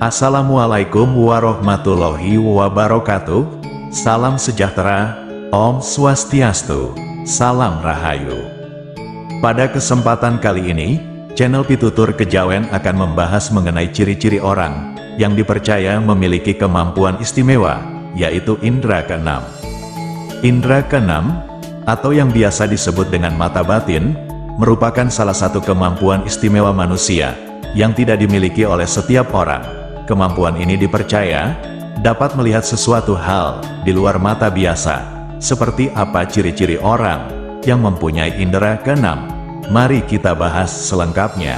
Assalamualaikum warahmatullahi wabarakatuh. Salam sejahtera, Om Swastiastu, Salam Rahayu. Pada kesempatan kali ini, channel Pitutur Kejawen akan membahas mengenai ciri-ciri orang yang dipercaya memiliki kemampuan istimewa, yaitu indera keenam. Indera keenam, atau yang biasa disebut dengan mata batin, merupakan salah satu kemampuan istimewa manusia yang tidak dimiliki oleh setiap orang. Kemampuan ini dipercaya dapat melihat sesuatu hal di luar mata biasa. Seperti apa ciri-ciri orang yang mempunyai indera keenam? Mari kita bahas selengkapnya.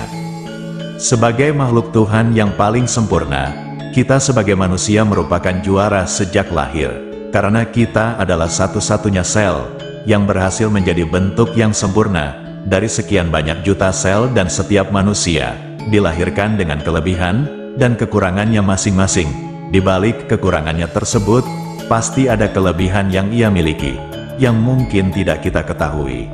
Sebagai makhluk Tuhan yang paling sempurna, kita sebagai manusia merupakan juara sejak lahir, karena kita adalah satu-satunya sel yang berhasil menjadi bentuk yang sempurna dari sekian banyak juta sel, dan setiap manusia dilahirkan dengan kelebihan dan kekurangannya masing-masing. Di balik kekurangannya tersebut, pasti ada kelebihan yang ia miliki, yang mungkin tidak kita ketahui.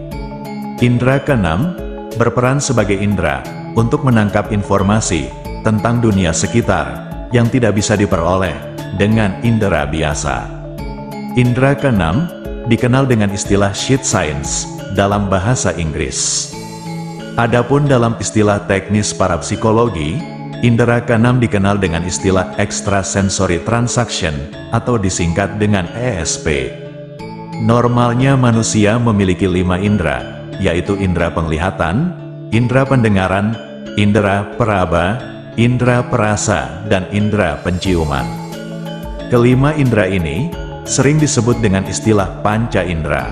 Indera keenam berperan sebagai indera untuk menangkap informasi tentang dunia sekitar yang tidak bisa diperoleh dengan indera biasa. Indera keenam dikenal dengan istilah sixth sense dalam bahasa Inggris. Adapun dalam istilah teknis para psikologi, indera keenam dikenal dengan istilah extrasensory transaction atau disingkat dengan ESP. Normalnya manusia memiliki 5 indera, yaitu indera penglihatan, indera pendengaran, indera peraba, indera perasa, dan indera penciuman. Kelima indera ini sering disebut dengan istilah panca indera.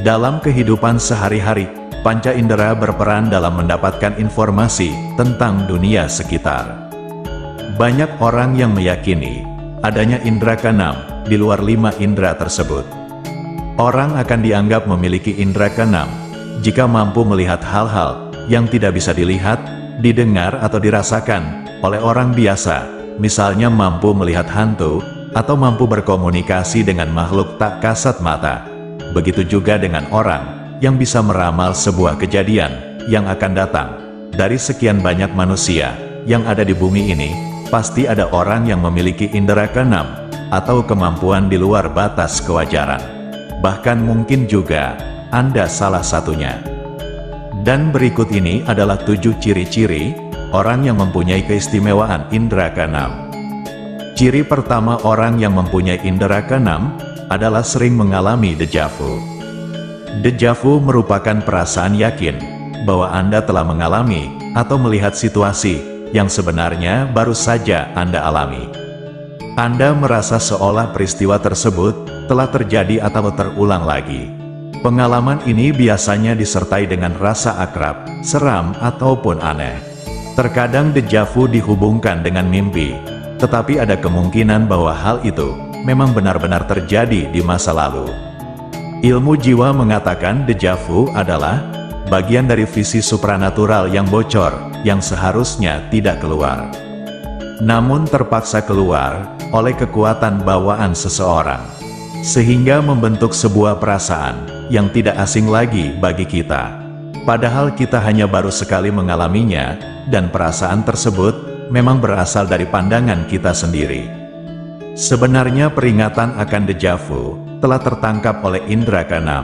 Dalam kehidupan sehari-hari, panca indera berperan dalam mendapatkan informasi tentang dunia sekitar. Banyak orang yang meyakini adanya indera keenam di luar 5 indera tersebut. Orang akan dianggap memiliki indera keenam jika mampu melihat hal-hal yang tidak bisa dilihat, didengar, atau dirasakan oleh orang biasa, misalnya mampu melihat hantu atau mampu berkomunikasi dengan makhluk tak kasat mata. Begitu juga dengan orang yang bisa meramal sebuah kejadian yang akan datang. Dari sekian banyak manusia yang ada di bumi ini, pasti ada orang yang memiliki indera keenam atau kemampuan di luar batas kewajaran. Bahkan mungkin juga Anda salah satunya. Dan berikut ini adalah 7 ciri-ciri orang yang mempunyai keistimewaan indera keenam. Ciri pertama orang yang mempunyai indera keenam adalah sering mengalami déjà vu. Déjà vu merupakan perasaan yakin bahwa Anda telah mengalami atau melihat situasi yang sebenarnya baru saja Anda alami. Anda merasa seolah peristiwa tersebut telah terjadi atau terulang lagi. Pengalaman ini biasanya disertai dengan rasa akrab, seram, ataupun aneh. Terkadang déjà vu dihubungkan dengan mimpi, tetapi ada kemungkinan bahwa hal itu memang benar-benar terjadi di masa lalu. Ilmu jiwa mengatakan déjà vu adalah bagian dari visi supranatural yang bocor, yang seharusnya tidak keluar, namun terpaksa keluar oleh kekuatan bawaan seseorang, sehingga membentuk sebuah perasaan yang tidak asing lagi bagi kita. Padahal kita hanya baru sekali mengalaminya, dan perasaan tersebut memang berasal dari pandangan kita sendiri. Sebenarnya peringatan akan déjà vu telah tertangkap oleh indera keenam.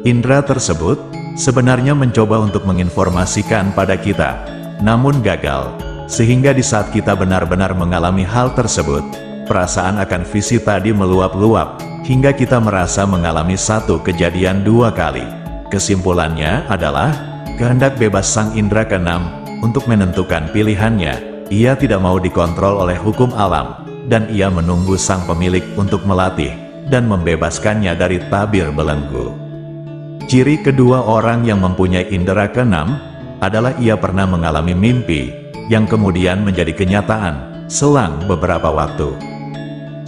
Indera tersebut sebenarnya mencoba untuk menginformasikan pada kita, namun gagal, sehingga di saat kita benar-benar mengalami hal tersebut, perasaan akan visi tadi meluap-luap, hingga kita merasa mengalami satu kejadian 2 kali. Kesimpulannya adalah, kehendak bebas sang indera keenam untuk menentukan pilihannya. Ia tidak mau dikontrol oleh hukum alam, dan ia menunggu sang pemilik untuk melatih dan membebaskannya dari tabir belenggu. Ciri kedua orang yang mempunyai indera keenam adalah ia pernah mengalami mimpi yang kemudian menjadi kenyataan selang beberapa waktu.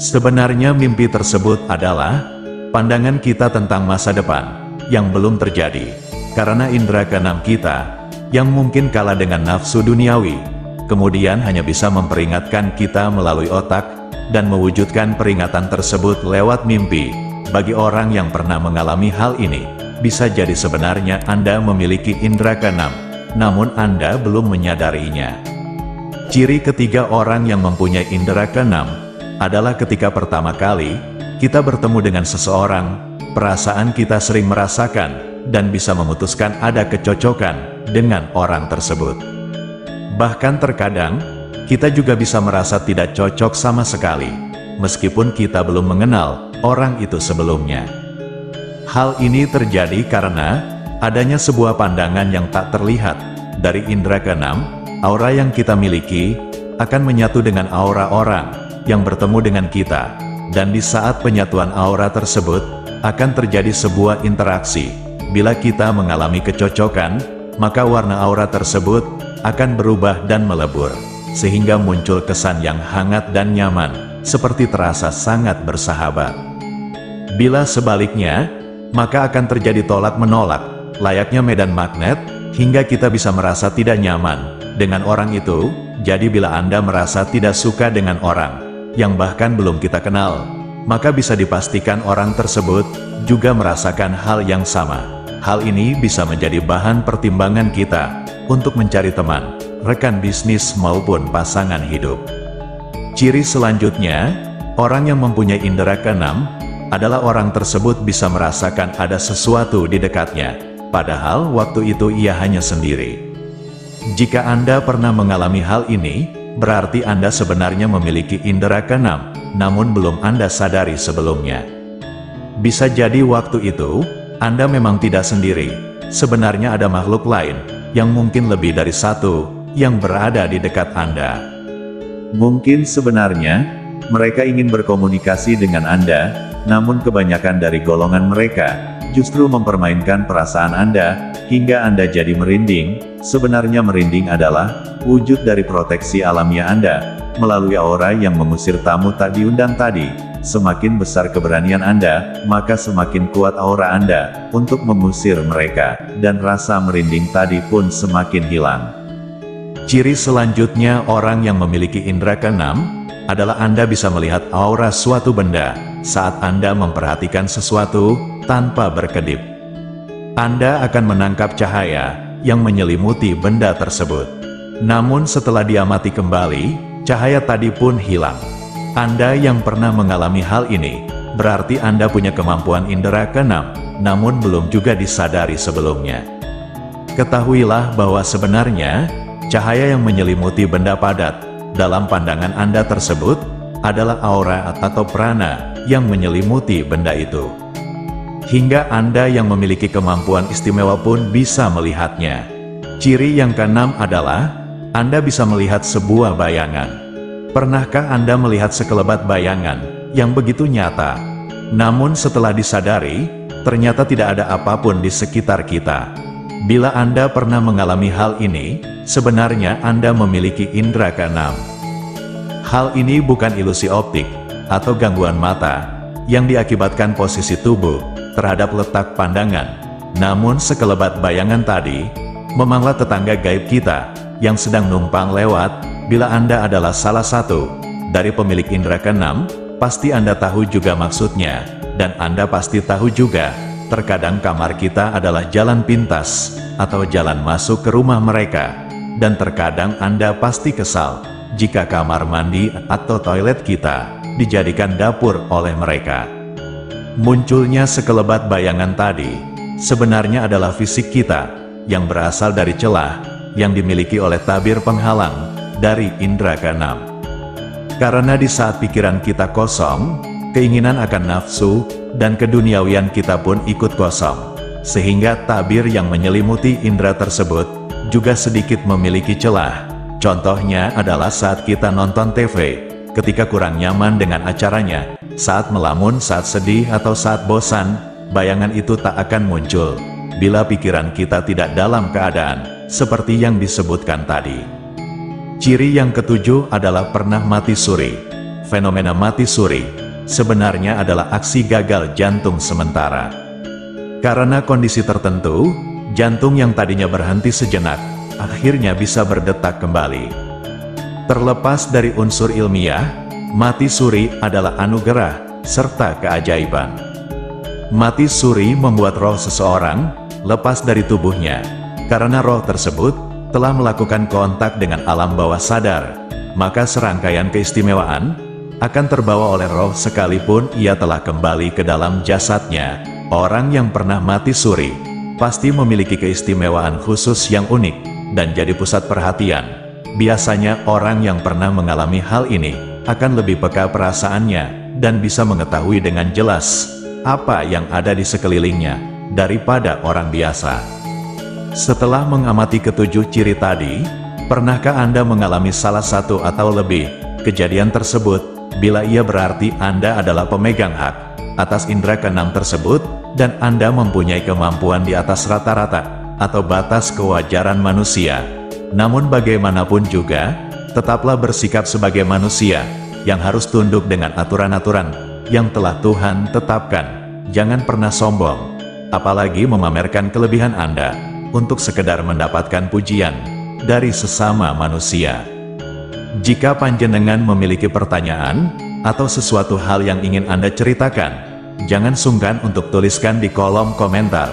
Sebenarnya mimpi tersebut adalah pandangan kita tentang masa depan yang belum terjadi, karena indera keenam kita yang mungkin kalah dengan nafsu duniawi, kemudian hanya bisa memperingatkan kita melalui otak dan mewujudkan peringatan tersebut lewat mimpi. Bagi orang yang pernah mengalami hal ini, bisa jadi sebenarnya Anda memiliki indera keenam, namun Anda belum menyadarinya. Ciri ketiga orang yang mempunyai indera keenam adalah ketika pertama kali kita bertemu dengan seseorang, perasaan kita sering merasakan dan bisa memutuskan ada kecocokan dengan orang tersebut. Bahkan terkadang, kita juga bisa merasa tidak cocok sama sekali, meskipun kita belum mengenal orang itu sebelumnya. Hal ini terjadi karena adanya sebuah pandangan yang tak terlihat dari indera keenam. Aura yang kita miliki akan menyatu dengan aura orang yang bertemu dengan kita, dan di saat penyatuan aura tersebut akan terjadi sebuah interaksi. Bila kita mengalami kecocokan, maka warna aura tersebut akan berubah dan melebur, sehingga muncul kesan yang hangat dan nyaman, seperti terasa sangat bersahabat. Bila sebaliknya, maka akan terjadi tolak-menolak, layaknya medan magnet, hingga kita bisa merasa tidak nyaman dengan orang itu. Jadi bila Anda merasa tidak suka dengan orang yang bahkan belum kita kenal, maka bisa dipastikan orang tersebut juga merasakan hal yang sama. Hal ini bisa menjadi bahan pertimbangan kita untuk mencari teman, rekan bisnis maupun pasangan hidup. Ciri selanjutnya, orang yang mempunyai indera keenam adalah orang tersebut bisa merasakan ada sesuatu di dekatnya, padahal waktu itu ia hanya sendiri. Jika Anda pernah mengalami hal ini, berarti Anda sebenarnya memiliki indera keenam, namun belum Anda sadari sebelumnya. Bisa jadi waktu itu, Anda memang tidak sendiri. Sebenarnya ada makhluk lain, yang mungkin lebih dari satu, yang berada di dekat Anda. Mungkin sebenarnya, mereka ingin berkomunikasi dengan Anda, namun kebanyakan dari golongan mereka justru mempermainkan perasaan Anda, hingga Anda jadi merinding. Sebenarnya merinding adalah wujud dari proteksi alamiah Anda, melalui aura yang mengusir tamu tak diundang tadi. Semakin besar keberanian Anda, maka semakin kuat aura Anda untuk mengusir mereka, dan rasa merinding tadi pun semakin hilang. Ciri selanjutnya orang yang memiliki indera keenam adalah Anda bisa melihat aura suatu benda saat Anda memperhatikan sesuatu tanpa berkedip. Anda akan menangkap cahaya yang menyelimuti benda tersebut. Namun setelah diamati kembali, cahaya tadi pun hilang. Anda yang pernah mengalami hal ini, berarti Anda punya kemampuan indera keenam, namun belum juga disadari sebelumnya. Ketahuilah bahwa sebenarnya, cahaya yang menyelimuti benda padat dalam pandangan Anda tersebut adalah aura atau prana yang menyelimuti benda itu. Hingga Anda yang memiliki kemampuan istimewa pun bisa melihatnya. Ciri yang keenam adalah, Anda bisa melihat sebuah bayangan. Pernahkah Anda melihat sekelebat bayangan yang begitu nyata, namun setelah disadari, ternyata tidak ada apapun di sekitar kita? Bila Anda pernah mengalami hal ini, sebenarnya Anda memiliki indera keenam. Hal ini bukan ilusi optik atau gangguan mata yang diakibatkan posisi tubuh terhadap letak pandangan, namun sekelebat bayangan tadi memanglah tetangga gaib kita yang sedang numpang lewat. Bila Anda adalah salah satu dari pemilik indera keenam, pasti Anda tahu juga maksudnya, dan Anda pasti tahu juga, terkadang kamar kita adalah jalan pintas atau jalan masuk ke rumah mereka, dan terkadang Anda pasti kesal jika kamar mandi atau toilet kita dijadikan dapur oleh mereka. Munculnya sekelebat bayangan tadi sebenarnya adalah fisik kita yang berasal dari celah yang dimiliki oleh tabir penghalang dari indera keenam. Karena di saat pikiran kita kosong, keinginan akan nafsu dan keduniawian kita pun ikut kosong, sehingga tabir yang menyelimuti indera tersebut juga sedikit memiliki celah. Contohnya adalah saat kita nonton TV, ketika kurang nyaman dengan acaranya, saat melamun, saat sedih, atau saat bosan, bayangan itu tak akan muncul bila pikiran kita tidak dalam keadaan seperti yang disebutkan tadi. Ciri yang ketujuh adalah pernah mati suri. Fenomena mati suri sebenarnya adalah aksi gagal jantung sementara. Karena kondisi tertentu, jantung yang tadinya berhenti sejenak, akhirnya bisa berdetak kembali. Terlepas dari unsur ilmiah, mati suri adalah anugerah serta keajaiban. Mati suri membuat roh seseorang lepas dari tubuhnya, karena roh tersebut telah melakukan kontak dengan alam bawah sadar maka serangkaian keistimewaan akan terbawa oleh roh sekalipun ia telah kembali ke dalam jasadnya. Orang yang pernah mati suri pasti memiliki keistimewaan khusus yang unik dan jadi pusat perhatian. Biasanya orang yang pernah mengalami hal ini akan lebih peka perasaannya dan bisa mengetahui dengan jelas apa yang ada di sekelilingnya daripada orang biasa. Setelah mengamati ketujuh ciri tadi, pernahkah Anda mengalami salah satu atau lebih kejadian tersebut? Bila iya, berarti Anda adalah pemegang hak atas indera keenam tersebut dan Anda mempunyai kemampuan di atas rata-rata atau batas kewajaran manusia. Namun bagaimanapun juga, tetaplah bersikap sebagai manusia yang harus tunduk dengan aturan-aturan yang telah Tuhan tetapkan. Jangan pernah sombong, apalagi memamerkan kelebihan Anda untuk sekedar mendapatkan pujian dari sesama manusia. Jika panjenengan memiliki pertanyaan atau sesuatu hal yang ingin Anda ceritakan, jangan sungkan untuk tuliskan di kolom komentar,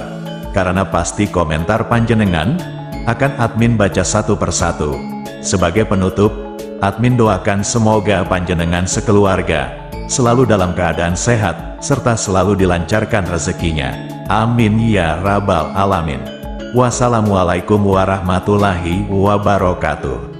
karena pasti komentar panjenengan akan admin baca satu persatu. Sebagai penutup, admin doakan semoga panjenengan sekeluarga selalu dalam keadaan sehat, serta selalu dilancarkan rezekinya. Amin ya rabbal alamin. Wassalamualaikum warahmatullahi wabarakatuh.